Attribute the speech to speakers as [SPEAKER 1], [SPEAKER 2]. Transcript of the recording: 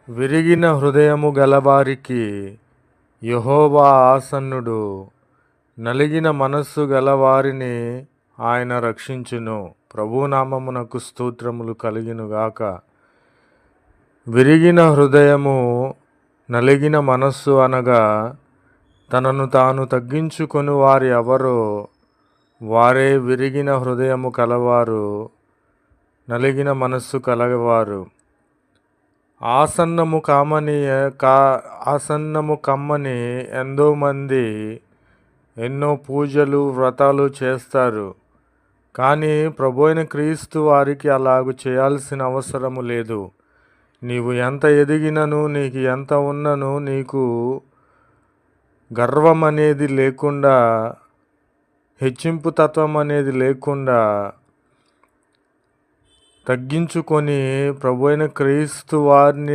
[SPEAKER 1] విరిగిన హృదయము గలవారికి యెహోవా ఆసన్నుడు, నలిగిన మనస్సు గలవారిని ఆయన రక్షించును. ప్రభునామమునకు స్తోత్రములు కలుగునుగాక. విరిగిన హృదయము, నలిగిన మనస్సు అనగా తనను తాను తగ్గించుకొని వారు ఎవరో వారే విరిగిన హృదయము కలవారు, నలిగిన మనస్సు కలవారు. ఆసన్నము కమ్మని ఎంతో మంది ఎన్నో పూజలు వ్రతాలు చేస్తారు. కానీ ప్రభు అయిన క్రీస్తు వారికి అలాగూ చేయాల్సిన అవసరము లేదు. నీవు ఎంత ఎదిగినను, నీకు ఎంత ఉన్నను, నీకు గర్వం అనేది లేకుండా, హెచ్చింపు తత్వం అనేది లేకుండా తగ్గించుకొని ప్రభు అయిన క్రీస్తు వారిని